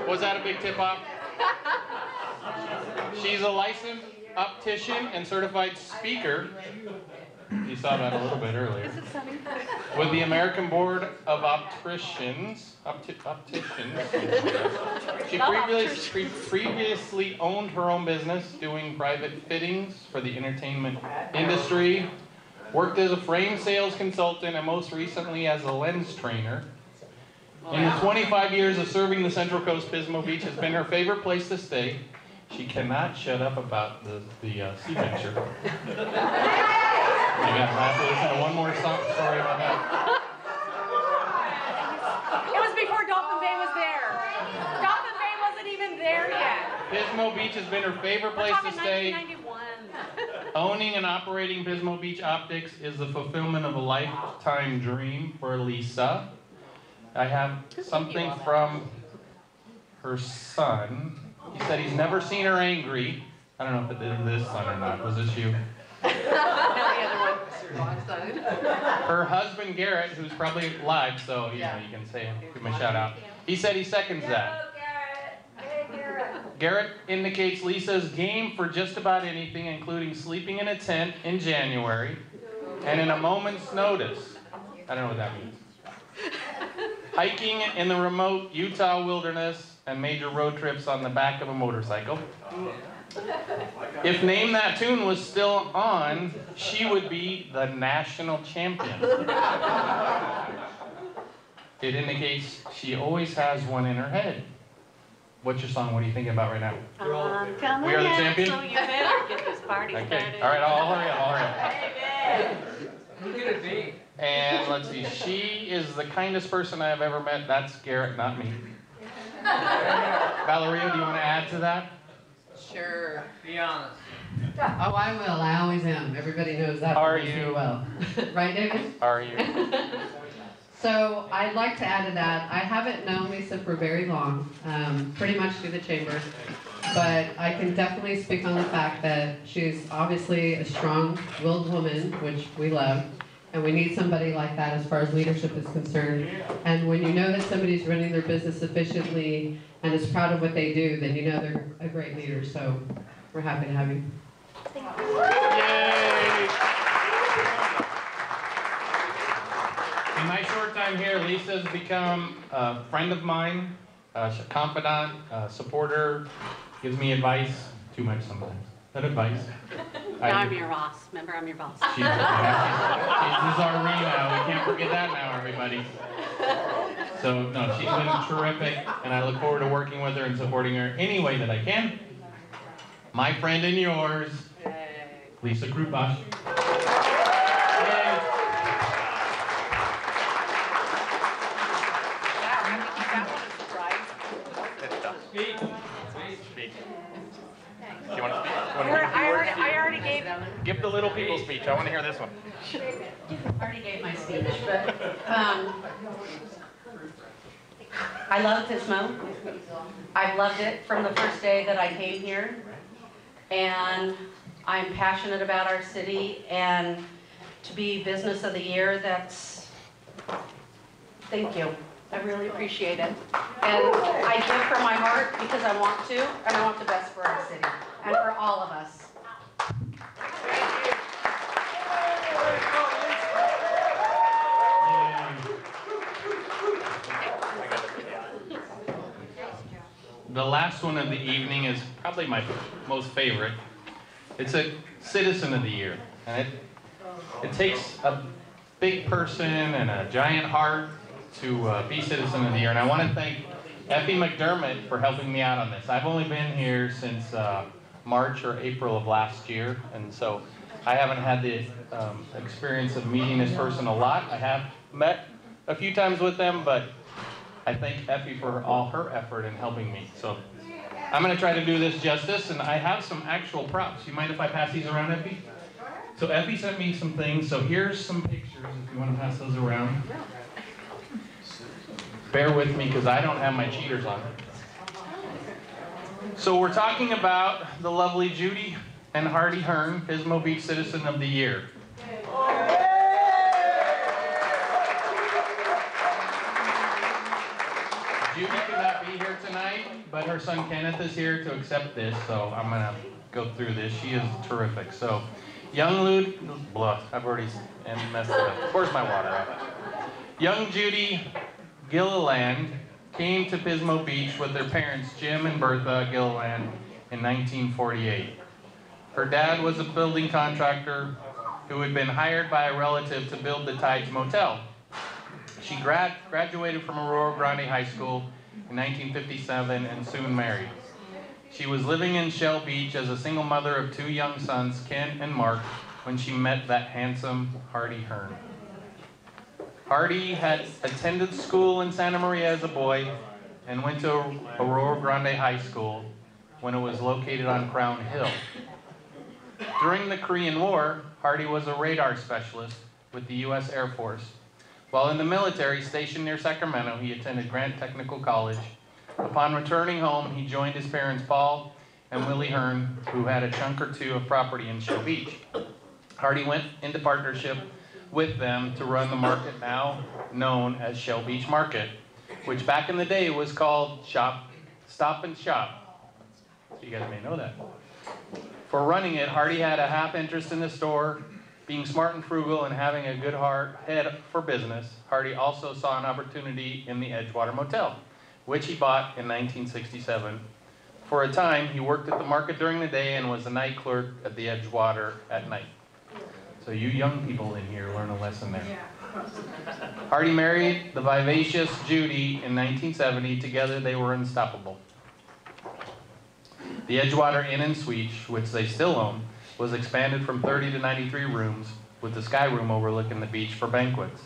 Was that a big tip-off? She's a licensed optician and certified speaker. You saw that a little bit earlier. Is it sunny? With the American Board of Opticians. She previously owned her own business doing private fittings for the entertainment industry, worked as a frame sales consultant, and most recently as a lens trainer. In the 25 years of serving the Central Coast, Pismo Beach has been her favorite place to stay. She cannot shut up about the sea venture. You got to have to listen to one more story about that. It was before Dolphin Bay was there. Dolphin Bay wasn't even there yet. Pismo Beach has been her favorite place to stay. 1991. Owning and operating Pismo Beach Optics is the fulfillment of a lifetime dream for Lisa. I have something from her son. He said he's never seen her angry. I don't know if it is this son or not. Was this you? No, the other one. Her husband Garrett, who's probably live, so you know you can say give him a shout out. He said he seconds that. Garrett indicates Lisa's game for just about anything, including sleeping in a tent in January and in a moment's notice. I don't know what that means. Hiking in the remote Utah wilderness and major road trips on the back of a motorcycle. If Name That Tune was still on, she would be the national champion. It indicates she always has one in her head. What's your song? What are you thinking about right now? Come We are the on, champion? so you better get this party Okay. started. All right, I'll hurry up. Who could it be? And let's see, she is the kindest person I have ever met. That's Garrett, not me. Valeria, do you want to add to that? Sure. Be honest. Oh, I will. I always am. Everybody knows that. Are from me you? Well. Right, David? Are you? So I'd like to add to that. I haven't known Lisa for very long, pretty much through the chamber, but I can definitely speak on the fact that she's obviously a strong-willed woman, which we love, and we need somebody like that as far as leadership is concerned. And when you know that somebody's running their business efficiently and is proud of what they do, then you know they're a great leader. So we're happy to have you. Yay! In my short time here, Lisa's become a friend of mine, a confidant, a supporter, gives me advice, too much sometimes. Not advice. Now I'm your boss. Remember, I'm your boss. She's our Rena. We can't forget that now, everybody. So, no, she's been terrific, and I look forward to working with her and supporting her any way that I can. My friend and yours, Lisa Krupash. Speak. Speak. Do you want to speak? I already gave. Give the little people speech. I want to hear this one. I already gave my speech, but I love Pismo. I've loved it from the first day that I came here. And I'm passionate about our city, and to be Business of the Year, thank you. I really appreciate it. And I give from my heart because I want to, and I want the best for our city and for all of us. The last one of the evening is probably my most favorite. It's a Citizen of the Year, and it takes a big person and a giant heart to be Citizen of the Year. And I want to thank Effie McDermott for helping me out on this. I've only been here since March or April of last year, and so I haven't had the experience of meeting this person a lot. I have met a few times with them, but I thank Effie for all her effort in helping me. So I'm going to try to do this justice, and I have some actual props. You mind if I pass these around, Effie? So Effie sent me some things. So here's some pictures if you want to pass those around. Bear with me because I don't have my cheaters on. So we're talking about the lovely Judy and Hardy Hearn, Pismo Beach Citizen of the Year. Judy could not be here tonight, but her son Kenneth is here to accept this, so I'm going to go through this. She is terrific. So, young I've already messed it up. Where's my water at? Young Judy Gilliland came to Pismo Beach with their parents, Jim and Bertha Gilliland, in 1948. Her dad was a building contractor who had been hired by a relative to build the Tides Motel. She graduated from Aurora Grande High School in 1957 and soon married. She was living in Shell Beach as a single mother of two young sons, Ken and Mark, when she met that handsome Hardy Hearn. Hardy had attended school in Santa Maria as a boy and went to Aurora Grande High School when it was located on Crown Hill. During the Korean War, Hardy was a radar specialist with the U.S. Air Force. While in the military, stationed near Sacramento, he attended Grant Technical College. Upon returning home, he joined his parents, Paul and Willie Hearn, who had a chunk or two of property in Shell Beach. Hardy went into partnership with them to run the market now known as Shell Beach Market, which back in the day was called Stop and Shop. So you guys may know that. For running it, Hardy had a half interest in the store. Being smart and frugal and having a good head for business, Hardy also saw an opportunity in the Edgewater Motel, which he bought in 1967. For a time, he worked at the market during the day and was a night clerk at the Edgewater at night. So you young people in here learn a lesson there. Hardy married the vivacious Judy in 1970. Together they were unstoppable. The Edgewater Inn and Suites, which they still own, was expanded from 30 to 93 rooms, with the sky room overlooking the beach for banquets.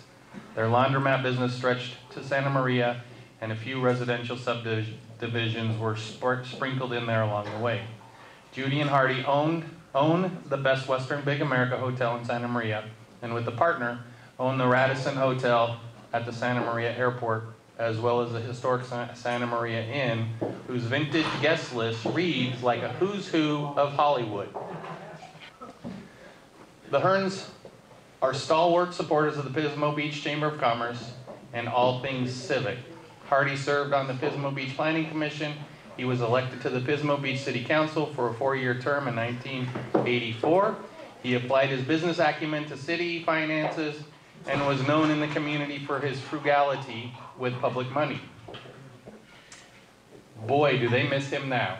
Their laundromat business stretched to Santa Maria, and a few residential subdivisions were sprinkled in there along the way. Judy and Hardy own the Best Western Big America Hotel in Santa Maria, and with a partner, own the Radisson Hotel at the Santa Maria Airport, as well as the historic Santa Maria Inn, whose vintage guest list reads like a who's who of Hollywood. The Hearns are stalwart supporters of the Pismo Beach Chamber of Commerce and all things civic. Hardy served on the Pismo Beach Planning Commission. He was elected to the Pismo Beach City Council for a 4-year term in 1984. He applied his business acumen to city finances and was known in the community for his frugality with public money. Boy, do they miss him now.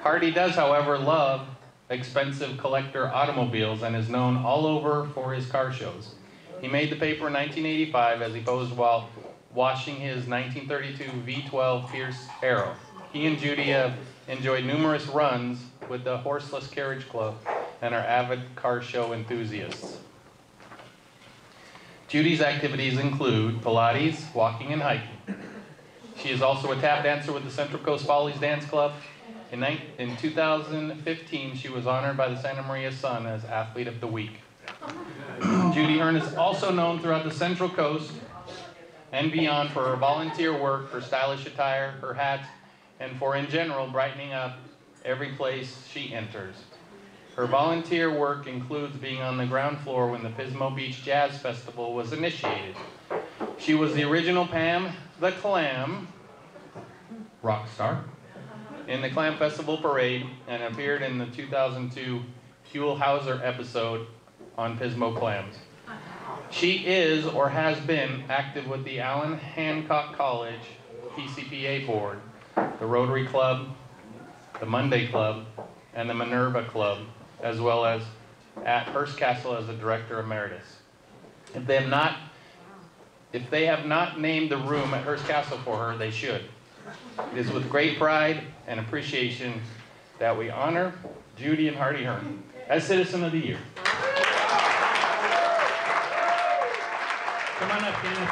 Hardy does, however, love expensive collector automobiles and is known all over for his car shows. He made the paper in 1985 as he posed while washing his 1932 V12 Pierce Arrow. He and Judy have enjoyed numerous runs with the Horseless Carriage Club and are avid car show enthusiasts. Judy's activities include Pilates, walking, and hiking. She is also a tap dancer with the Central Coast Follies Dance Club. In 2015, she was honored by the Santa Maria Sun as Athlete of the Week. Judy Hearn is also known throughout the Central Coast and beyond for her volunteer work, her stylish attire, her hats, and for, in general, brightening up every place she enters. Her volunteer work includes being on the ground floor when the Pismo Beach Jazz Festival was initiated. She was the original Pam the Clam, rock star, in the Clam Festival Parade and appeared in the 2002 Huell Hauser episode on Pismo Clams. She is or has been active with the Allen Hancock College PCPA Board, the Rotary Club, the Monday Club, and the Minerva Club, as well as at Hearst Castle as the Director Emeritus. If they have not named the room at Hearst Castle for her, they should. It is with great pride and appreciation that we honor Judy and Hardy Hearn as Citizen of the Year. Come on up, Kenneth.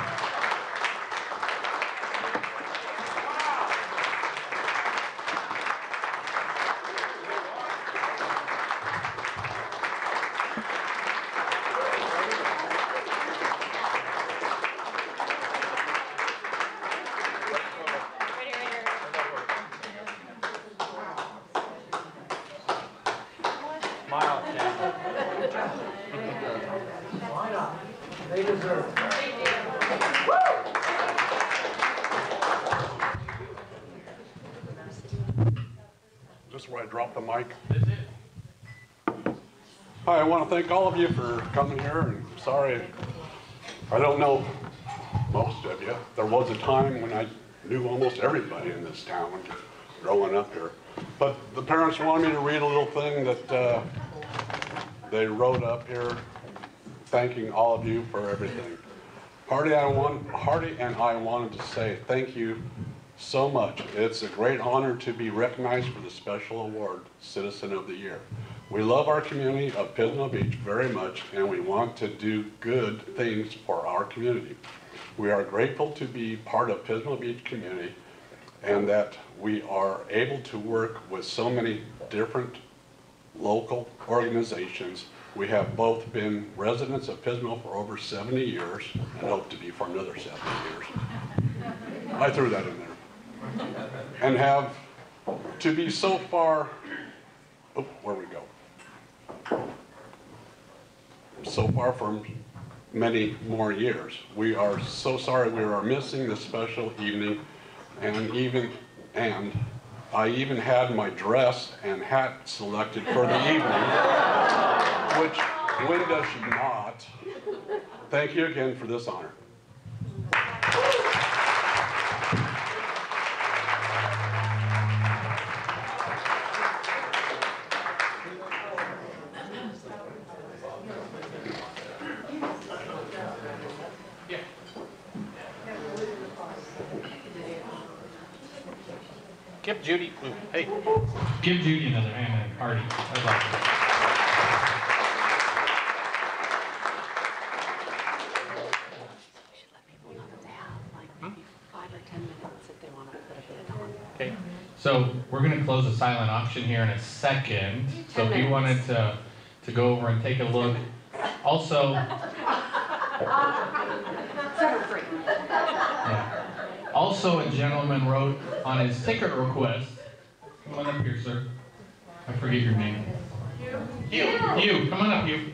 Smile, Ken. They deserve it. Just where I drop the mic. Hi, I want to thank all of you for coming here, and sorry, I don't know most of you. There was a time when I knew almost everybody in this town growing up here. But the parents wanted me to read a little thing that they wrote up here, thanking all of you for everything. Hardy and I wanted to say thank you so much. It's a great honor to be recognized for the special award, Citizen of the Year. We love our community of Pismo Beach very much, and we want to do good things for our community. We are grateful to be part of Pismo Beach community and that we are able to work with so many different local organizations. We have both been residents of Pismo for over 70 years and hope to be for another 70 years. I threw that in there. And have to be so far, oh, where we go? So far from many more years. We are so sorry we are missing this special evening, and I even had my dress and hat selected for the evening, which when does she not? Thank you again for this honor. Give Judy, hey. Give Judy another hand and Hardy. I'd like to. Should let people know that they have like maybe 5 or 10 minutes if they want to put a bid on. Okay. So we're going to close a silent auction here in a second. So if you wanted to go over and take a look. Also, Free. yeah. Also, a gentleman wrote on his ticket request. Come on up here, sir. I forget your name. Hugh. Come on up, Hugh.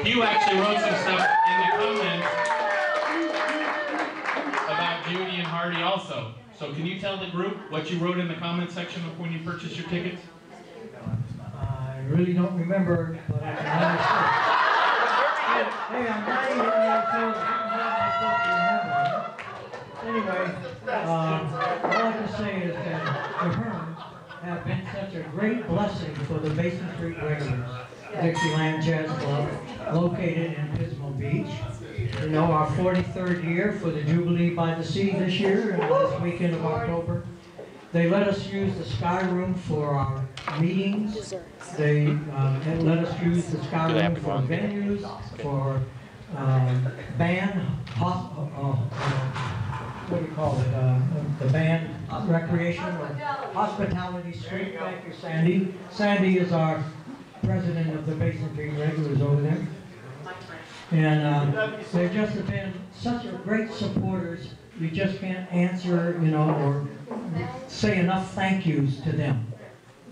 Hugh actually wrote some stuff in the comments about Judy and Hardy also. So can you tell the group what you wrote in the comment section of when you purchased your tickets? I really don't remember, but I can understand. Hey, I'm 91 years old. I don't have my stuff to remember. Anyway, all I can say is that the Hearns have been such a great blessing for the Basin Street Regulars, Dixieland Jazz Club, located in Pismo Beach. You know, our 43rd year for the Jubilee by the Sea this year, and last weekend of October. They let us use the Sky Room for our meetings. They let us use the Sky Room for venues, for band, what do you call it, the band recreation or hospitality suite. Thank you, Sandy. Sandy is our president of the Basin Street Regulars over there. And they've just been such a great supporters. You just can't answer, you know, or say enough thank yous to them.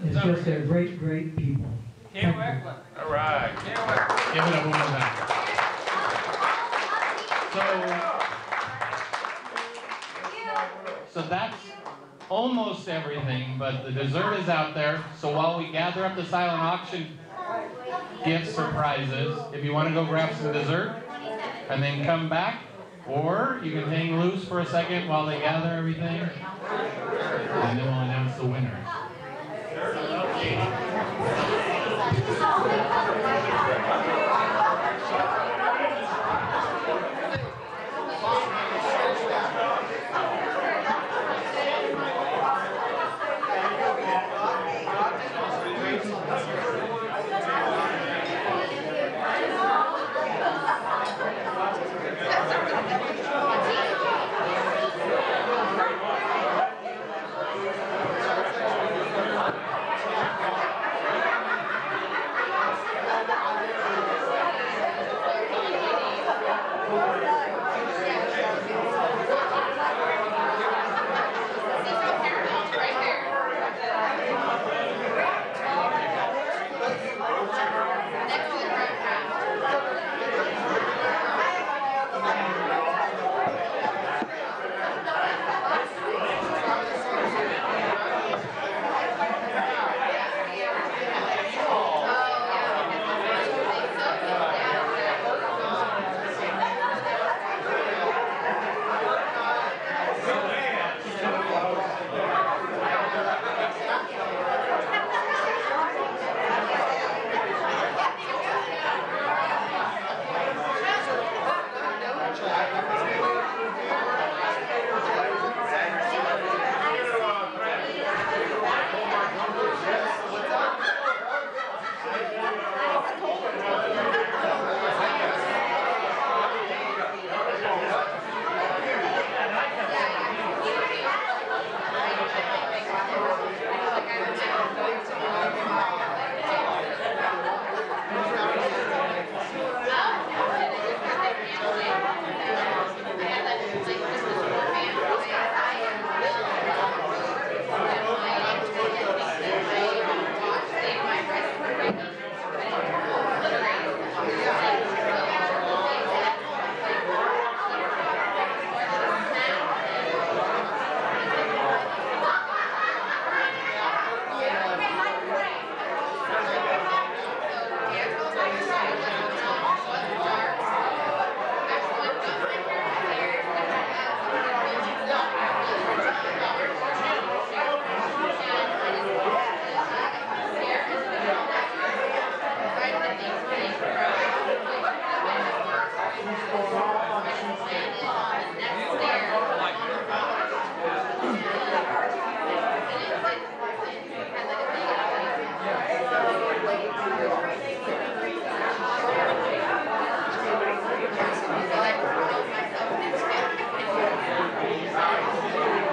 It's just they're great, great people. Kim Eklund. All right. Kim Eklund. Give it up one more time. So that's almost everything, but the dessert is out there. So while we gather up the silent auction gift surprises, if you want to go grab some dessert and then come back, or you can hang loose for a second while they gather everything, and then we'll announce the winners.